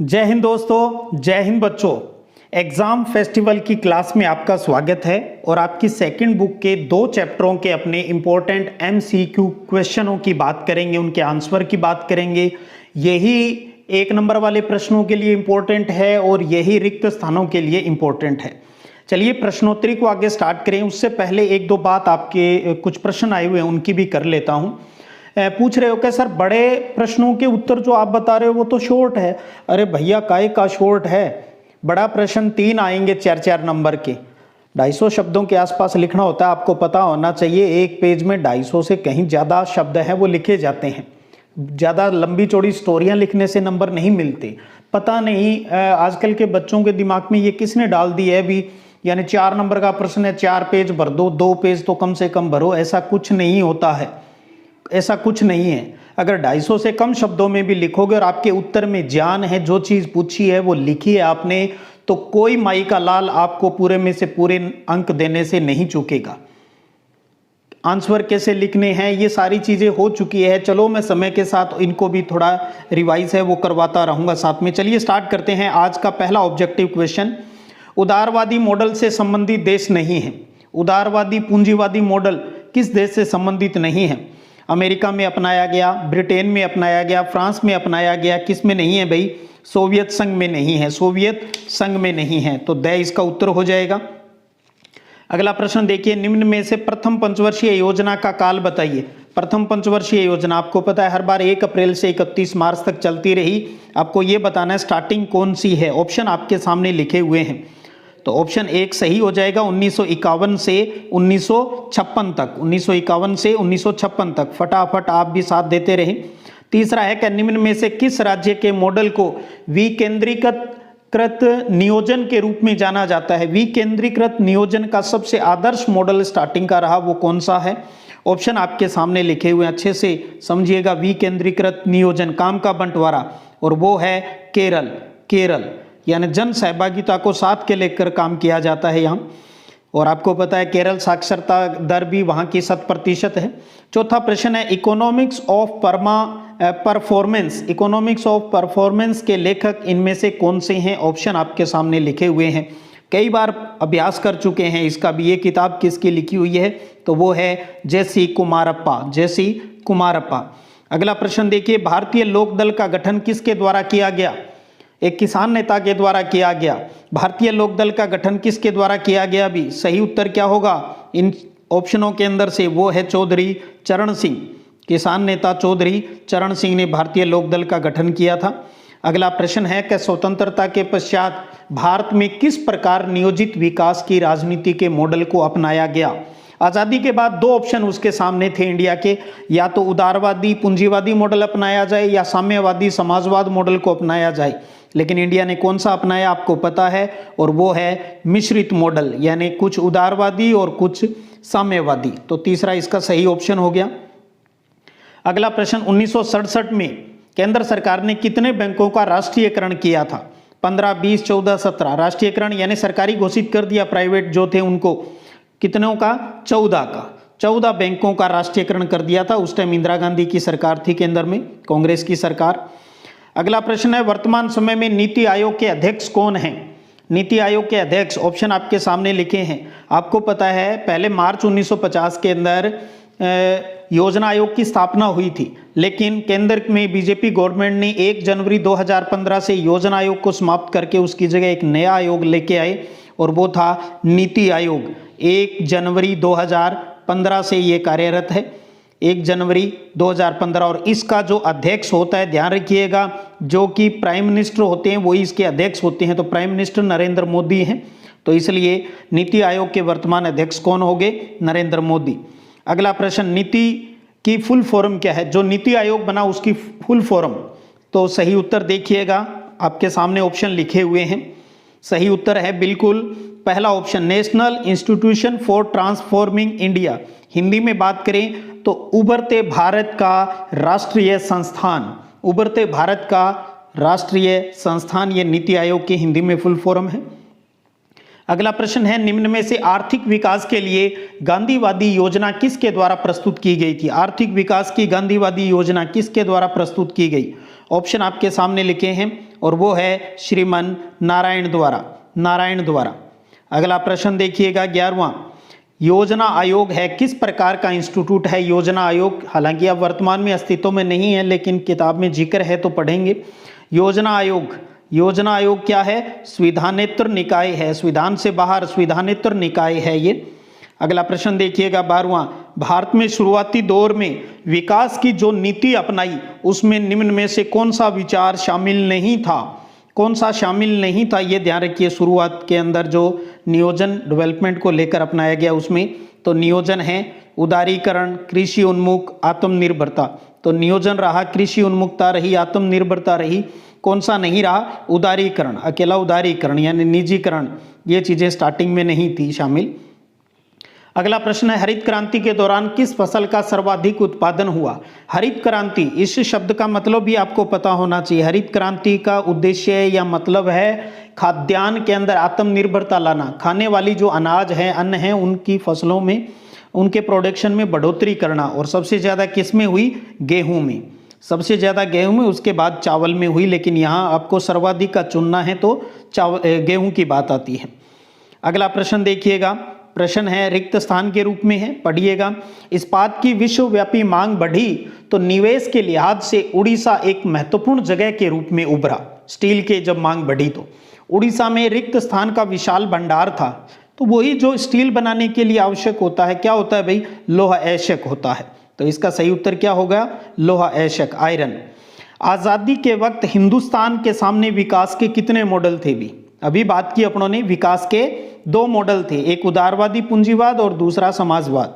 जय हिंद दोस्तों, जय हिंद बच्चों। एग्जाम फेस्टिवल की क्लास में आपका स्वागत है और आपकी सेकंड बुक के 2 चैप्टरों के अपने इंपॉर्टेंट एमसीक्यू क्वेश्चनों की बात करेंगे, उनके आंसर की बात करेंगे। यही 1 नंबर वाले प्रश्नों के लिए इंपॉर्टेंट है और यही रिक्त स्थानों के लिए इंपॉर्टेंट है। चलिए प्रश्नोत्तरी को आगे स्टार्ट करें। उससे पहले 1-2 बात, आपके कुछ प्रश्न आए हुए हैं उनकी भी कर लेता हूं। पूछ रहे हो कि सर बड़े प्रश्नों के उत्तर जो आप बता रहे हो वो तो शॉर्ट है। अरे भैया काय का शॉर्ट है, बड़ा प्रश्न 3 आएंगे 4-4 नंबर के। 250 शब्दों के आसपास लिखना होता है, आपको पता होना चाहिए। एक पेज में 250 से कहीं ज़्यादा शब्द हैं वो लिखे जाते हैं। ज़्यादा लंबी चौड़ी स्टोरियाँ लिखने से नंबर नहीं मिलते। पता नहीं आजकल के बच्चों के दिमाग में ये किसने डाल दी है भी, यानी 4 नंबर का प्रश्न है 4 पेज भर दो, 2 पेज तो कम से कम भरो। ऐसा कुछ नहीं होता है, ऐसा कुछ नहीं है। अगर 250 से कम शब्दों में भी लिखोगे और आपके उत्तर में ज्ञान है, जो चीज़ पूछी है वो लिखी है आपने, तो कोई माई का लाल आपको पूरे में से पूरे अंक देने से नहीं चूकेगा। आंसर कैसे लिखने हैं ये सारी चीज़ें हो चुकी है। चलो मैं समय के साथ इनको भी थोड़ा रिवाइज है वो करवाता रहूँगा साथ में। चलिए स्टार्ट करते हैं। आज का पहला ऑब्जेक्टिव क्वेश्चन, उदारवादी मॉडल से संबंधित देश नहीं है। उदारवादी पूंजीवादी मॉडल किस देश से संबंधित नहीं है? अमेरिका में अपनाया गया, ब्रिटेन में अपनाया गया, फ्रांस में अपनाया गया, किस में नहीं है भाई? सोवियत संघ में नहीं है, सोवियत संघ में नहीं है। तो द इसका उत्तर हो जाएगा। अगला प्रश्न देखिए, निम्न में से प्रथम पंचवर्षीय योजना का काल बताइए। प्रथम पंचवर्षीय योजना आपको पता है हर बार 1 अप्रैल से 31 मार्च तक चलती रही। आपको ये बताना है स्टार्टिंग कौन सी है। ऑप्शन आपके सामने लिखे हुए हैं, तो ऑप्शन 1 सही हो जाएगा। 1951 से 1956 तक, 1951 से 1956 तक। फटाफट आप भी साथ देते रहे। तीसरा है कि निम्न में से किस राज्य के मॉडल को विकेंद्रीकृत नियोजन के रूप में जाना जाता है? विकेंद्रीकृत नियोजन का सबसे आदर्श मॉडल स्टार्टिंग का रहा वो कौन सा है? ऑप्शन आपके सामने लिखे हुए, अच्छे से समझिएगा। विकेंद्रीकृत नियोजन, काम का बंटवारा, और वो है केरल। केरल यानी जन सहभागिता को साथ के लेकर काम किया जाता है यहाँ। और आपको पता है केरल साक्षरता दर भी वहाँ की 100% है। चौथा प्रश्न है, economics of performance, economics of performance के लेखक इनमें से कौन से हैं? ऑप्शन आपके सामने लिखे हुए हैं, कई बार अभ्यास कर चुके हैं इसका भी। ये किताब किसकी लिखी हुई है? तो वो है जे.सी. कुमारप्पा, जे.सी. कुमारप्पा। अगला प्रश्न देखिए, भारतीय लोकदल का गठन किसके द्वारा किया गया? एक किसान नेता के द्वारा किया गया। भारतीय लोकदल का गठन किसके द्वारा किया गया? भी सही उत्तर क्या होगा इन ऑप्शनों के अंदर से? वो है चौधरी चरण सिंह। किसान नेता चौधरी चरण सिंह ने भारतीय लोकदल का गठन किया था। अगला प्रश्न है कि स्वतंत्रता के पश्चात भारत में किस प्रकार नियोजित विकास की राजनीति के मॉडल को अपनाया गया? आज़ादी के बाद 2 ऑप्शन उसके सामने थे इंडिया के, या तो उदारवादी पूंजीवादी मॉडल अपनाया जाए या साम्यवादी समाजवाद मॉडल को अपनाया जाए। लेकिन इंडिया ने कौन सा अपनाया आपको पता है, और वो है मिश्रित मॉडल, यानी कुछ उदारवादी और कुछ साम्यवादी। तो तीसरा इसका सही ऑप्शन हो गया। अगला प्रश्न, 1967 में केंद्र सरकार ने कितने बैंकों का राष्ट्रीयकरण किया था? 15, 20, 14, 17। राष्ट्रीयकरण यानी सरकारी घोषित कर दिया, प्राइवेट जो थे उनको। कितनों का? 14 का। 14 बैंकों का राष्ट्रीयकरण कर दिया था। उस टाइम इंदिरा गांधी की सरकार थी केंद्र में, कांग्रेस की सरकार। अगला प्रश्न है, वर्तमान समय में नीति आयोग के अध्यक्ष कौन हैं? नीति आयोग के अध्यक्ष ऑप्शन आपके सामने लिखे हैं। आपको पता है पहले मार्च 1950 के अंदर योजना आयोग की स्थापना हुई थी, लेकिन केंद्र में बीजेपी गवर्नमेंट ने 1 जनवरी 2015 से योजना आयोग को समाप्त करके उसकी जगह एक नया आयोग लेके आए, और वो था नीति आयोग। 1 जनवरी 2015 से ये कार्यरत है, 1 जनवरी 2015। और इसका जो अध्यक्ष होता है, ध्यान रखिएगा, जो कि प्राइम मिनिस्टर होते हैं वही इसके अध्यक्ष होते हैं। तो प्राइम मिनिस्टर नरेंद्र मोदी हैं, तो इसलिए नीति आयोग के वर्तमान अध्यक्ष कौन होंगे? नरेंद्र मोदी। अगला प्रश्न, नीति की फुल फॉर्म क्या है? जो नीति आयोग बना उसकी फुल फॉर्म। तो सही उत्तर देखिएगा, आपके सामने ऑप्शन लिखे हुए हैं। सही उत्तर है बिल्कुल पहला option, national institution for transforming India. Hindi में बात करें तो उभरते भारत का राष्ट्रीय संस्थान। उभरते भारत का राष्ट्रीय संस्थान, ये नीति आयोग की हिंदी में फुल फॉर्म है। अगला प्रश्न है, निम्न में से आर्थिक विकास के लिए गांधीवादी योजना किसके द्वारा प्रस्तुत की गई थी? आर्थिक विकास की गांधीवादी योजना किसके द्वारा प्रस्तुत की गई? ऑप्शन आपके सामने लिखे हैं और वो है श्रीमान नारायण द्वारा। अगला प्रश्न देखिएगा 11वां, योजना आयोग है किस प्रकार का इंस्टीट्यूट है योजना आयोग? हालांकि अब वर्तमान में अस्तित्व में नहीं है लेकिन किताब में जिक्र है तो पढ़ेंगे। योजना आयोग क्या है? संविधानेतर निकाय है, संविधान से बाहर संविधानेतर निकाय है ये। अगला प्रश्न देखिएगा 12वां, भारत में शुरुआती दौर में विकास की जो नीति अपनाई उसमें निम्न में से कौन सा विचार शामिल नहीं था? कौन सा शामिल नहीं था ये ध्यान रखिए। शुरुआत के अंदर जो नियोजन डेवलपमेंट को लेकर अपनाया गया उसमें तो नियोजन है, उदारीकरण, कृषि उन्मुख, आत्मनिर्भरता। तो नियोजन रहा, कृषि उन्मुखता रही, आत्मनिर्भरता रही, कौन सा नहीं रहा? उदारीकरण, अकेला उदारीकरण यानी निजीकरण, ये चीजें स्टार्टिंग में नहीं थी शामिल। अगला प्रश्न है हरित क्रांति के दौरान किस फसल का सर्वाधिक उत्पादन हुआ? हरित क्रांति इस शब्द का मतलब भी आपको पता होना चाहिए। हरित क्रांति का उद्देश्य या मतलब है खाद्यान्न के अंदर आत्मनिर्भरता लाना, खाने वाली जो अनाज है, अन्न है, उनकी फसलों में, उनके प्रोडक्शन में बढ़ोतरी करना। और सबसे ज़्यादा किस में हुई? गेहूं में, सबसे ज़्यादा गेहूं में, उसके बाद चावल में हुई, लेकिन यहाँ आपको सर्वाधिक का चुनना है तो गेहूं की बात आती है। अगला प्रश्न देखिएगा, प्रश्न है रिक्त स्थान के रूप में है, पढ़िएगा। इस्पात की विश्वव्यापी मांग बढ़ी तो निवेश के लिहाज से उड़ीसा एक महत्वपूर्ण जगह के रूप में उभरा। स्टील के जब मांग बढ़ी तो उड़ीसा में रिक्त स्थान का विशाल भंडार था, तो वही जो स्टील बनाने के लिए आवश्यक होता है, क्या होता है भाई? लोहा आवश्यक होता है। तो इसका सही उत्तर क्या होगा? लोहा आवश्यक, आयरन। आज़ादी के वक्त हिंदुस्तान के सामने विकास के कितने मॉडल थे? भी अभी बात की अपनों ने, विकास के 2 मॉडल थे, एक उदारवादी पूंजीवाद और दूसरा समाजवाद।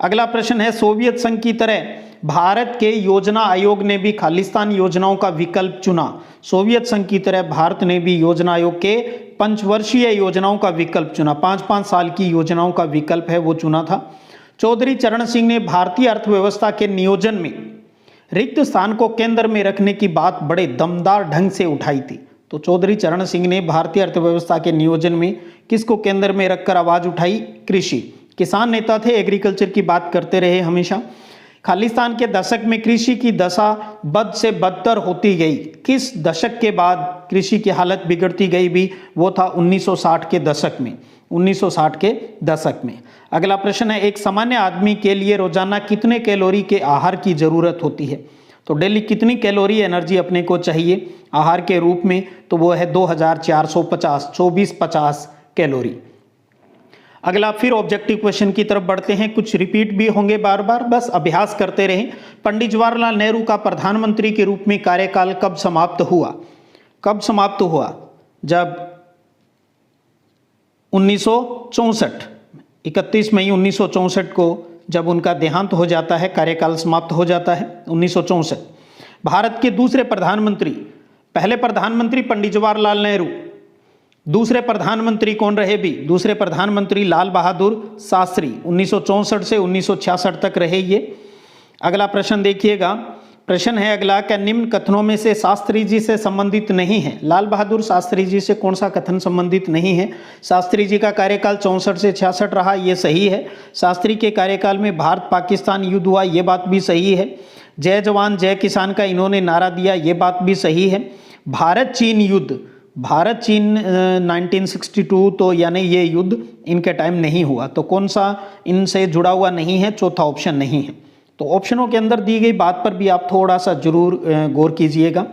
अगला प्रश्न है सोवियत संघ की तरह भारत के योजना आयोग ने भी खालिस्तान योजनाओं का विकल्प चुना। सोवियत संघ की तरह भारत ने भी योजना आयोग के पंचवर्षीय योजनाओं का विकल्प चुना, 5-5 साल की योजनाओं का विकल्प है वो चुना था। चौधरी चरण सिंह ने भारतीय अर्थव्यवस्था के नियोजन में रिक्त स्थान को केंद्र में रखने की बात बड़े दमदार ढंग से उठाई थी। तो चौधरी चरण सिंह ने भारतीय अर्थव्यवस्था के नियोजन में किसको केंद्र में रखकर आवाज उठाई? कृषि। किसान नेता थे, एग्रीकल्चर की बात करते रहे हमेशा। खालिस्तान के दशक में कृषि की दशा बद से बदतर होती गई। किस दशक के बाद कृषि की हालत बिगड़ती गई भी? वो था 1960 के दशक में, 1960 के दशक में। अगला प्रश्न है एक सामान्य आदमी के लिए रोजाना कितने कैलोरी के आहार की जरूरत होती है? तो डेली कितनी कैलोरी एनर्जी अपने को चाहिए आहार के रूप में? तो वो है 2450, 2450 कैलोरी। अगला फिर ऑब्जेक्टिव क्वेश्चन की तरफ बढ़ते हैं, कुछ रिपीट भी होंगे बार बार, बस अभ्यास करते रहें। पंडित जवाहरलाल नेहरू का प्रधानमंत्री के रूप में कार्यकाल कब समाप्त हुआ? कब समाप्त हुआ? जब 1964, 31 मई 1964 को जब उनका देहांत हो जाता है, कार्यकाल समाप्त हो जाता है 1964। भारत के दूसरे प्रधानमंत्री, पहले प्रधानमंत्री पंडित जवाहरलाल नेहरू, दूसरे प्रधानमंत्री कौन रहे भी? दूसरे प्रधानमंत्री लाल बहादुर शास्त्री, 1964 से 1966 तक रहे ये। अगला प्रश्न देखिएगा, प्रश्न है अगला, क्या निम्न कथनों में से शास्त्री जी से संबंधित नहीं है? लाल बहादुर शास्त्री जी से कौन सा कथन संबंधित नहीं है? शास्त्री जी का कार्यकाल 64 से 66 रहा, ये सही है। शास्त्री के कार्यकाल में भारत पाकिस्तान युद्ध हुआ, ये बात भी सही है। जय जवान जय किसान का इन्होंने नारा दिया, ये बात भी सही है। भारत चीन युद्ध, भारत चीन 1962, तो यानी ये युद्ध इनके टाइम नहीं हुआ, तो कौन सा इनसे जुड़ा हुआ नहीं है? चौथा ऑप्शन नहीं है। तो ऑप्शनों के अंदर दी गई बात पर भी आप थोड़ा सा जरूर गौर कीजिएगा।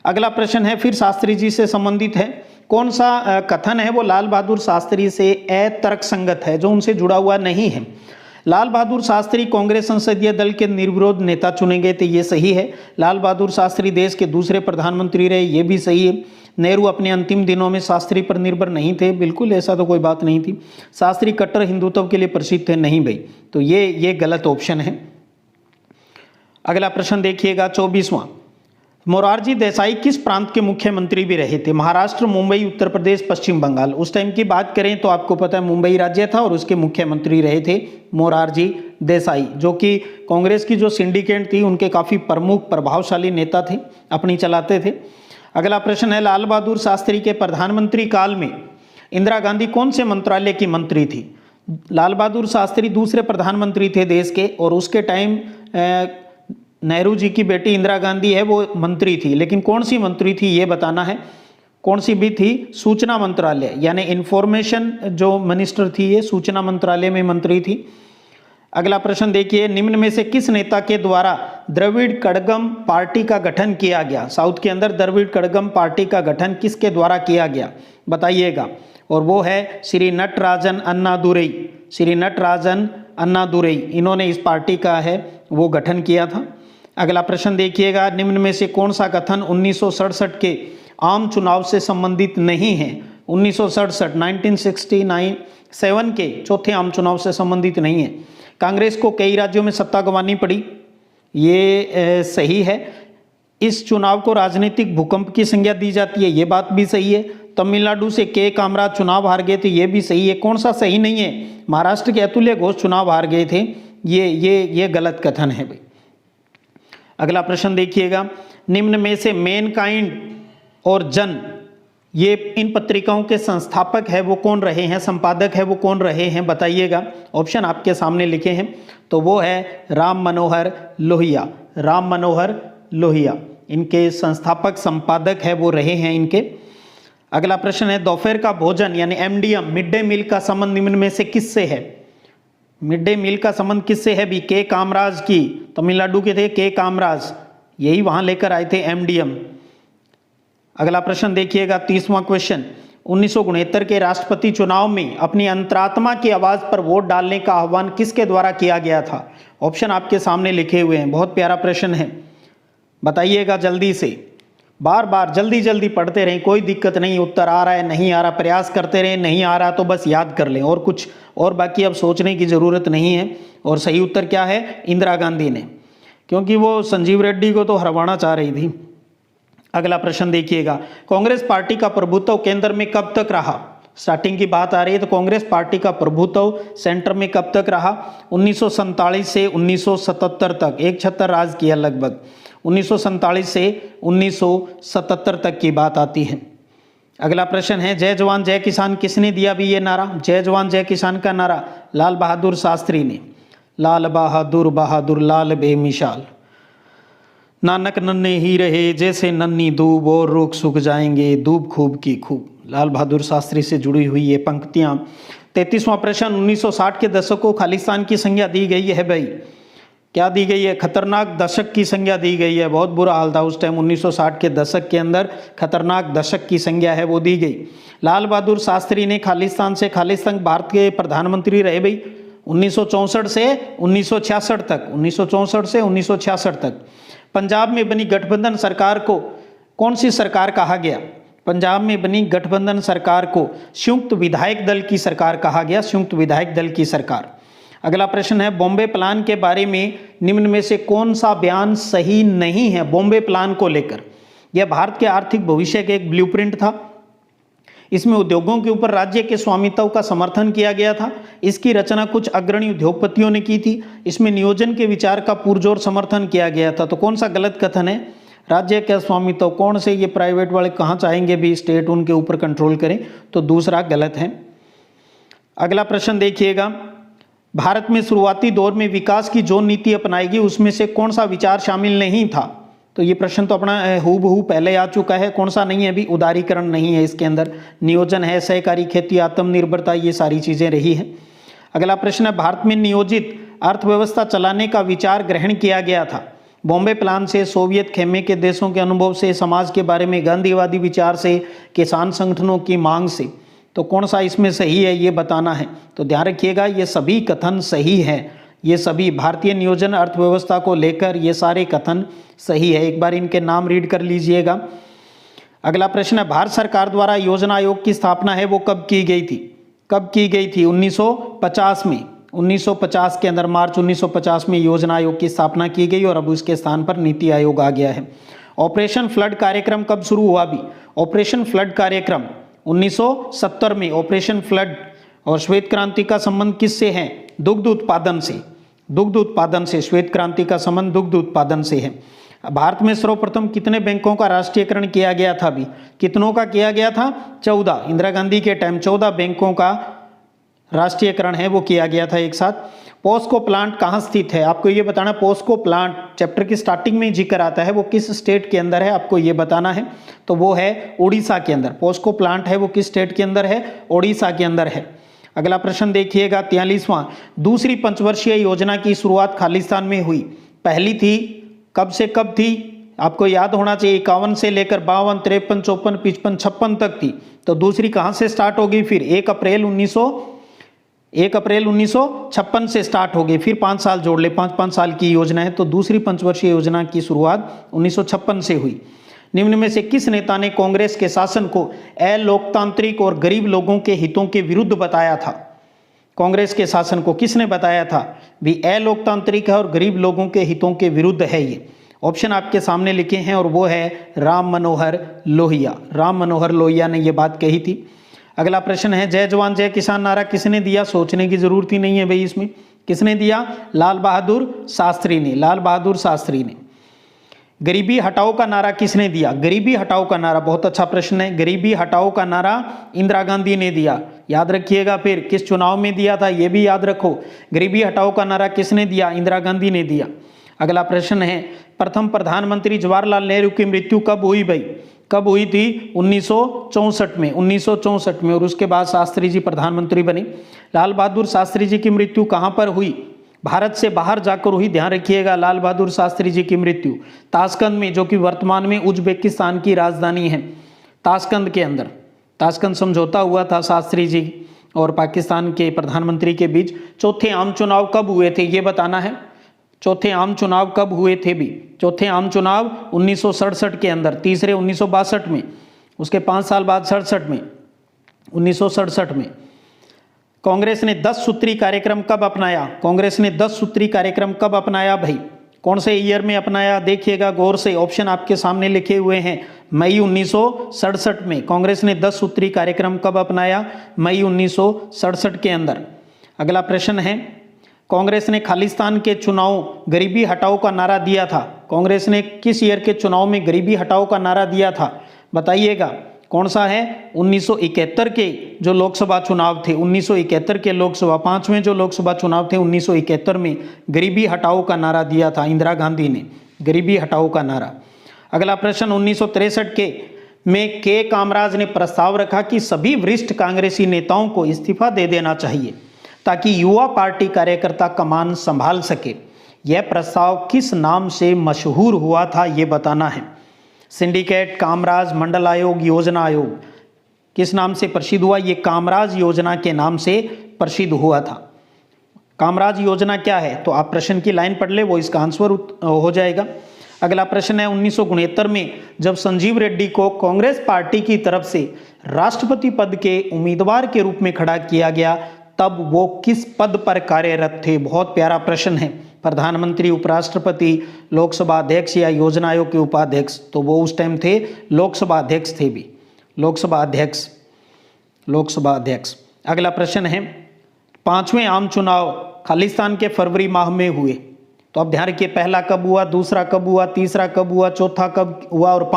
अगला प्रश्न है फिर शास्त्री जी से संबंधित है, कौन सा कथन है वो लाल बहादुर शास्त्री से अतर्क संगत है, जो उनसे जुड़ा हुआ नहीं है? लाल बहादुर शास्त्री कांग्रेस संसदीय दल के निर्विरोध नेता चुने गए थे, ये सही है। लाल बहादुर शास्त्री देश के दूसरे प्रधानमंत्री रहे, ये भी सही है। नेहरू अपने अंतिम दिनों में शास्त्री पर निर्भर नहीं थे, बिल्कुल ऐसा तो कोई बात नहीं थी। शास्त्री कट्टर हिंदुत्व के लिए प्रसिद्ध थे, नहीं भाई, तो ये गलत ऑप्शन है। अगला प्रश्न देखिएगा 24वां, मोरारजी देसाई किस प्रांत के मुख्यमंत्री भी रहे थे? महाराष्ट्र, मुंबई, उत्तर प्रदेश, पश्चिम बंगाल। उस टाइम की बात करें तो आपको पता है मुंबई राज्य था और उसके मुख्यमंत्री रहे थे मोरारजी देसाई, जो कि कांग्रेस की जो सिंडिकेट थी उनके काफ़ी प्रमुख प्रभावशाली नेता थे, अपनी चलाते थे। अगला प्रश्न है लाल बहादुर शास्त्री के प्रधानमंत्री काल में इंदिरा गांधी कौन से मंत्रालय की मंत्री थी? लाल बहादुर शास्त्री दूसरे प्रधानमंत्री थे देश के, और उसके टाइम नेहरू जी की बेटी इंदिरा गांधी है वो मंत्री थी, लेकिन कौन सी मंत्री थी ये बताना है। कौन सी भी थी? सूचना मंत्रालय, यानी इंफॉर्मेशन जो मिनिस्टर थी ये सूचना मंत्रालय में मंत्री थी। अगला प्रश्न देखिए, निम्न में से किस नेता के द्वारा द्रविड़ कड़गम पार्टी का गठन किया गया? साउथ के अंदर द्रविड़ कड़गम पार्टी का गठन किसके द्वारा किया गया बताइएगा। और वो है श्री नटराजन अन्नादुरई। श्री नटराजन अन्नादुरई, इन्होंने इस पार्टी का है वो गठन किया था। अगला प्रश्न देखिएगा, निम्न में से कौन सा कथन 1967 के आम चुनाव से संबंधित नहीं है? 1967 1967 के चौथे आम चुनाव से संबंधित नहीं है। कांग्रेस को कई राज्यों में सत्ता गंवानी पड़ी, ये सही है। इस चुनाव को राजनीतिक भूकंप की संज्ञा दी जाती है, ये बात भी सही है। तमिलनाडु से के कामराज चुनाव हार गए थे, ये भी सही है। कौन सा सही नहीं है? महाराष्ट्र के अतुल्य घोष चुनाव हार गए थे, ये गलत कथन है भाई। अगला प्रश्न देखिएगा, निम्न में से मैनकाइंड और जन, ये इन पत्रिकाओं के संस्थापक है वो कौन रहे हैं, संपादक है वो कौन रहे हैं बताइएगा। ऑप्शन आपके सामने लिखे हैं, तो वो है राम मनोहर लोहिया। राम मनोहर लोहिया इनके संस्थापक संपादक है वो रहे हैं इनके। अगला प्रश्न है, दोपहर का भोजन यानी एमडीएम, मिड डे मील का संबंध निम्न में से किससे है? मिड डे मील का संबंध किससे है भी? के कामराज की, तमिलनाडु के थे के कामराज, यही वहां लेकर आए थे एमडीएम। अगला प्रश्न देखिएगा, 30वां क्वेश्चन, 1969 के राष्ट्रपति चुनाव में अपनी अंतरात्मा की आवाज पर वोट डालने का आह्वान किसके द्वारा किया गया था? ऑप्शन आपके सामने लिखे हुए हैं, बहुत प्यारा प्रश्न है, बताइएगा जल्दी से। बार बार जल्दी जल्दी पढ़ते रहें, कोई दिक्कत नहीं, उत्तर आ रहा है नहीं आ रहा प्रयास करते रहें, नहीं आ रहा तो बस याद कर लें, और कुछ और बाकी अब सोचने की ज़रूरत नहीं है। और सही उत्तर क्या है? इंदिरा गांधी ने, क्योंकि वो संजीव रेड्डी को तो हरवाना चाह रही थी। अगला प्रश्न देखिएगा, कांग्रेस पार्टी का प्रभुत्व केंद्र में कब तक रहा? स्टार्टिंग की बात आ रही है तो कांग्रेस पार्टी का प्रभुत्व सेंटर में कब तक रहा? 1947 से 1977 तक, 71 राज किया लगभग। 1947 से 1977 तक की बात आती है। अगला प्रश्न है, जय जवान जय किसान किसने दिया भी ये नारा? जय जवान जय किसान का नारा लाल बहादुर शास्त्री ने। लाल बहादुर बहादुर लाल बेमिसाल, नानक नन्हे ही रहे जैसे नन्ही दूब, और रुख सूख जाएंगे दूब खूब की खूब। लाल बहादुर शास्त्री से जुड़ी हुई ये पंक्तियां। 33वां प्रश्न, 1960 के दशक को खालिस्तान की संज्ञा दी गई है भाई, क्या दी गई है? खतरनाक दशक की संज्ञा दी गई है, बहुत बुरा हाल था उस टाइम। 1960 के दशक के अंदर खतरनाक दशक की संज्ञा है वो दी गई। लाल बहादुर शास्त्री ने खालिस्तान से खालिस्तान भारत के प्रधानमंत्री रहे भाई 1964 से 1966 तक, 1964 से 1966 तक। पंजाब में बनी गठबंधन सरकार को कौन सी सरकार कहा गया? पंजाब में बनी गठबंधन सरकार को संयुक्त विधायक दल की सरकार कहा गया, संयुक्त विधायक दल की सरकार। अगला प्रश्न है, बॉम्बे प्लान के बारे में निम्न में से कौन सा बयान सही नहीं है? बॉम्बे प्लान को लेकर, यह भारत के आर्थिक भविष्य के एक ब्लूप्रिंट था। इसमें उद्योगों के ऊपर राज्य के स्वामित्व का समर्थन किया गया था। इसकी रचना कुछ अग्रणी उद्योगपतियों ने की थी। इसमें नियोजन के विचार का पुरजोर समर्थन किया गया था। तो कौन सा गलत कथन है? राज्य का स्वामित्व कौन से, ये प्राइवेट वाले कहाँ चाहेंगे भी स्टेट उनके ऊपर कंट्रोल करें, तो दूसरा गलत है। अगला प्रश्न देखिएगा, भारत में शुरुआती दौर में विकास की जो नीति अपनाएगी उसमें से कौन सा विचार शामिल नहीं था? तो ये प्रश्न तो अपना हूबहू पहले आ चुका है, कौन सा नहीं है अभी? उदारीकरण नहीं है इसके अंदर, नियोजन है, सहकारी खेती, आत्मनिर्भरता, ये सारी चीजें रही है। अगला प्रश्न है, भारत में नियोजित अर्थव्यवस्था चलाने का विचार ग्रहण किया गया था। बॉम्बे प्लान से, सोवियत खेमे के देशों के अनुभव से, समाज के बारे में गांधीवादी विचार से, किसान संगठनों की मांग से, तो कौन सा इसमें सही है ये बताना है। तो ध्यान रखिएगा ये सभी कथन सही है, ये सभी भारतीय नियोजन अर्थव्यवस्था को लेकर ये सारे कथन सही है। एक बार इनके नाम रीड कर लीजिएगा। अगला प्रश्न है, भारत सरकार द्वारा योजना आयोग की स्थापना है वो कब की गई थी? कब की गई थी? 1950 में, 1950 के अंदर मार्च 1950 में योजना आयोग की स्थापना की गई और अब उसके स्थान पर नीति आयोग आ गया है। ऑपरेशन फ्लड कार्यक्रम कब शुरू हुआ भी? ऑपरेशन फ्लड कार्यक्रम 1970 में ऑपरेशन फ्लड। और श्वेत क्रांति का संबंध किससे है? दुग्ध उत्पादन से, दुग्ध उत्पादन से श्वेत क्रांति का संबंध दुग्ध उत्पादन से है। भारत में सर्वप्रथम कितने बैंकों का राष्ट्रीयकरण किया गया था भी? कितनों का किया गया था? 14। इंदिरा गांधी के टाइम 14 बैंकों का राष्ट्रीयकरण है वो किया गया था एक साथ। पोस्को प्लांट कहाँ स्थित है, आपको ये बताना। पोस्को प्लांट चैप्टर की स्टार्टिंग में जिक्र आता है, वो किस स्टेट के अंदर है आपको ये बताना है। तो वो है उड़ीसा के अंदर। पोस्को प्लांट है वो किस स्टेट के अंदर है, उड़ीसा के अंदर है। अगला प्रश्न देखिएगा 43वां, दूसरी पंचवर्षीय योजना की शुरुआत खालिस्तान में हुई। पहली थी कब से कब थी, आपको याद होना चाहिए 51 से लेकर 52, 53, 54, 55, 56 तक थी। तो दूसरी कहाँ से स्टार्ट होगी फिर 1 अप्रैल 1956 से स्टार्ट हो गई। फिर 5 साल जोड़ ले, 5 साल की योजना है। तो दूसरी पंचवर्षीय योजना की शुरुआत 1956 से हुई। निम्न में से किस नेता ने कांग्रेस के शासन को अलोकतांत्रिक और गरीब लोगों के हितों के विरुद्ध बताया था। कांग्रेस के शासन को किसने बताया था भी अलोकतांत्रिक है और गरीब लोगों के हितों के विरुद्ध है ये। ऑप्शन आपके सामने लिखे हैं और वो है राम मनोहर लोहिया। राम मनोहर लोहिया ने ये बात कही थी। अगला प्रश्न है, जय जवान जय किसान नारा किसने दिया। सोचने की जरूरत ही नहीं है भाई, इसमें किसने दिया, लाल बहादुर शास्त्री ने। लाल बहादुर शास्त्री ने। गरीबी हटाओ का नारा किसने दिया। गरीबी हटाओ का नारा, बहुत अच्छा प्रश्न है। गरीबी हटाओ का नारा इंदिरा गांधी ने दिया, याद रखिएगा। फिर किस चुनाव में दिया था ये भी याद रखो। गरीबी हटाओ का नारा किसने दिया, इंदिरा गांधी ने दिया। अगला प्रश्न है, प्रथम प्रधानमंत्री जवाहरलाल नेहरू की मृत्यु कब हुई भाई, कब हुई थी 1964 में, 1964 में। और उसके बाद शास्त्री जी प्रधानमंत्री बने। लाल बहादुर शास्त्री जी की मृत्यु कहाँ पर हुई, भारत से बाहर जाकर हुई, ध्यान रखिएगा। लाल बहादुर शास्त्री जी की मृत्यु ताशकंद में, जो कि वर्तमान में उज्बेकिस्तान की राजधानी है। ताशकंद के अंदर ताशकंद समझौता हुआ था शास्त्री जी और पाकिस्तान के प्रधानमंत्री के बीच। चौथे आम चुनाव कब हुए थे ये बताना है। चौथे आम चुनाव कब हुए थे भी, चौथे आम चुनाव 1967 के अंदर, तीसरे 1962 में, उसके 5 साल बाद 67 में, 1967 में। कांग्रेस ने 10 सूत्री कार्यक्रम कब अपनाया, कांग्रेस ने 10 सूत्री कार्यक्रम कब अपनाया भाई, कौन से ईयर में अपनाया, देखिएगा गौर से। ऑप्शन आपके सामने लिखे हुए हैं। मई 1967 में कांग्रेस ने 10 सूत्री कार्यक्रम कब अपनाया, मई 1967 के अंदर। अगला प्रश्न है, कांग्रेस ने खालिस्तान के चुनाव गरीबी हटाओ का नारा दिया था। कांग्रेस ने किस ईयर के चुनाव में गरीबी हटाओ का नारा दिया था बताइएगा, कौन सा है। 1971 के जो लोकसभा चुनाव थे, 1971 के लोकसभा, 5वें जो लोकसभा चुनाव थे 1971 में गरीबी हटाओ का नारा दिया था इंदिरा गांधी ने, गरीबी हटाओ का नारा। अगला प्रश्न, 1963 के में के कामराज ने प्रस्ताव रखा कि सभी वरिष्ठ कांग्रेसी नेताओं को इस्तीफा दे देना चाहिए ताकि युवा पार्टी कार्यकर्ता कमान संभाल सके। यह प्रस्ताव किस नाम से मशहूर हुआ था ये बताना है। सिंडिकेट, कामराज, मंडल आयोग, योजना आयोग, किस नाम से प्रसिद्ध हुआ, ये कामराज योजना के नाम से प्रसिद्ध हुआ था। कामराज योजना क्या है, तो आप प्रश्न की लाइन पढ़ ले, वो इसका आंसर हो जाएगा। अगला प्रश्न है, 1969 में जब संजीव रेड्डी को कांग्रेस पार्टी की तरफ से राष्ट्रपति पद के उम्मीदवार के रूप में खड़ा किया गया तब वो किस पद पर कार्यरत थे। बहुत प्यारा प्रश्न है। प्रधानमंत्री, उपराष्ट्रपति, लोकसभा अध्यक्ष या योजना आयोग के उपाध्यक्ष। तो वो उस टाइम थे लोकसभा अध्यक्ष थे भी, लोकसभा अध्यक्ष, लोकसभा अध्यक्ष। अगला प्रश्न है, 5वें आम चुनाव खालिस्तान के फरवरी माह में हुए। तो अब ध्यान रखिए, पहला कब हुआ, दूसरा कब हुआ, तीसरा कब हुआ, चौथा कब हुआ और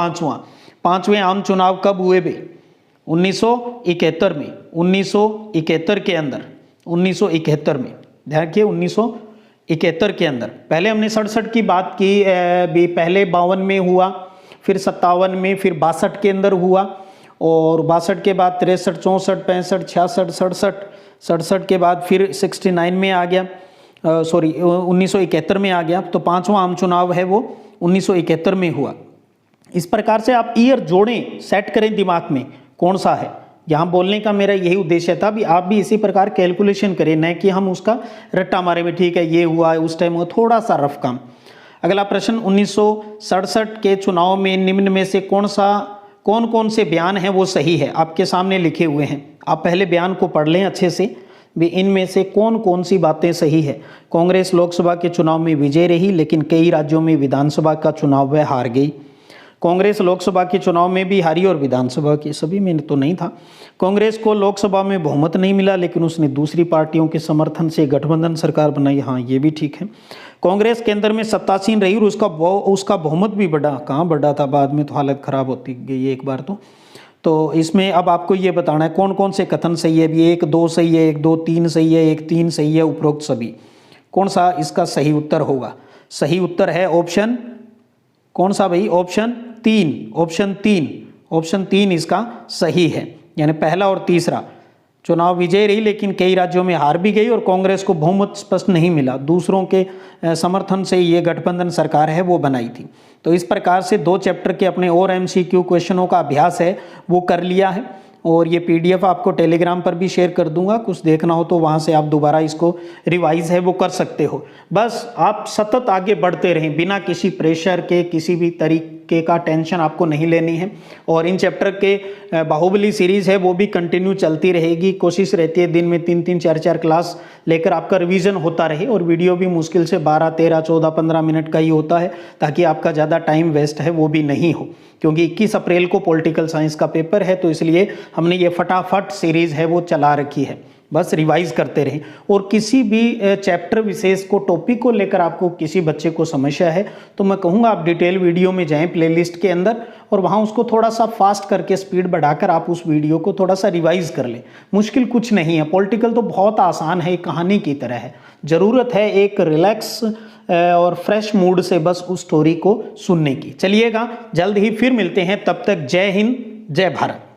5वें आम चुनाव कब हुए बे, 1971 में, 1971 के अंदर, 1971 में, ध्यान रखिए 1971 के अंदर। पहले हमने 67 की बात की, भी पहले 52 में हुआ, फिर 57 में, फिर 62 के अंदर हुआ और 62 के बाद 63, 64, 65, 66, 67 के बाद फिर 69 में आ गया, 1971 में आ गया। तो 5वां आम चुनाव है वो 1971 में हुआ। इस प्रकार से आप ईयर जोड़ें, सेट करें दिमाग में कौन सा है। यहाँ बोलने का मेरा यही उद्देश्य था भी आप भी इसी प्रकार कैलकुलेशन करें, न कि हम उसका रट्टा मारे में ठीक है ये हुआ उस टाइम हुआ, थोड़ा सा रफ काम। अगला प्रश्न, 1967 के चुनाव में निम्न में से कौन कौन से बयान हैं वो सही है, आपके सामने लिखे हुए हैं। आप पहले बयान को पढ़ लें अच्छे से भी इनमें से कौन कौन सी बातें सही है। कांग्रेस लोकसभा के चुनाव में विजय रही लेकिन कई राज्यों में विधानसभा का चुनाव वह हार गई। कांग्रेस लोकसभा के चुनाव में भी हारी और विधानसभा के सभी में तो नहीं था। कांग्रेस को लोकसभा में बहुमत नहीं मिला लेकिन उसने दूसरी पार्टियों के समर्थन से गठबंधन सरकार बनाई, हाँ ये भी ठीक है। कांग्रेस केंद्र में सत्तासीन रही और उसका बहुमत भी बढ़ा, कहाँ बढ़ा था, बाद में तो हालत खराब होती गई एक बार तो इसमें अब आपको ये बताना है कौन कौन से कथन सही है। अभी 1, 2 सही है, 1, 2, 3 सही है, 1, 3 सही है, उपरोक्त सभी। कौन सा इसका सही उत्तर होगा? सही उत्तर है ऑप्शन कौन सा भाई? ऑप्शन 3, ऑप्शन 3 इसका सही है। यानी पहला और तीसरा चुनाव विजय रही, लेकिन कई राज्यों में हार भी गई और कांग्रेस को बहुमत स्पष्ट नहीं मिला। दूसरों के समर्थन से ये गठबंधन सरकार है वो बनाई थी। तो इस प्रकार से 2 चैप्टर के अपने और MCQ क्वेश्चनों का अभ्यास है वो कर लिया है, और ये PDF आपको टेलीग्राम पर भी शेयर कर दूंगा। कुछ देखना हो तो वहाँ से आप दोबारा इसको रिवाइज है वो कर सकते हो। बस आप सतत आगे बढ़ते रहें बिना किसी प्रेशर के, किसी भी तरीके का टेंशन आपको नहीं लेनी है। और इन चैप्टर के बाहुबली सीरीज़ है वो भी कंटिन्यू चलती रहेगी। कोशिश रहती है दिन में 3-3, 4-4 क्लास लेकर आपका रिवीजन होता रहे, और वीडियो भी मुश्किल से 12, 13, 14, 15 मिनट का ही होता है, ताकि आपका ज़्यादा टाइम वेस्ट है वो भी नहीं हो। क्योंकि 21 अप्रैल को पॉलिटिकल साइंस का पेपर है, तो इसलिए हमने ये फटाफट सीरीज़ है वो चला रखी है। बस रिवाइज करते रहें। और किसी भी चैप्टर विशेष को, टॉपिक को लेकर आपको किसी बच्चे को समस्या है तो मैं कहूँगा आप डिटेल वीडियो में जाएं प्लेलिस्ट के अंदर, और वहाँ उसको थोड़ा सा फास्ट करके स्पीड बढ़ाकर आप उस वीडियो को थोड़ा सा रिवाइज कर लें। मुश्किल कुछ नहीं है, पॉलिटिकल तो बहुत आसान है, एक कहानी की तरह है। ज़रूरत है एक रिलैक्स और फ्रेश मूड से बस उस स्टोरी को सुनने की। चलिएगा, जल्द ही फिर मिलते हैं, तब तक जय हिंद, जय भारत।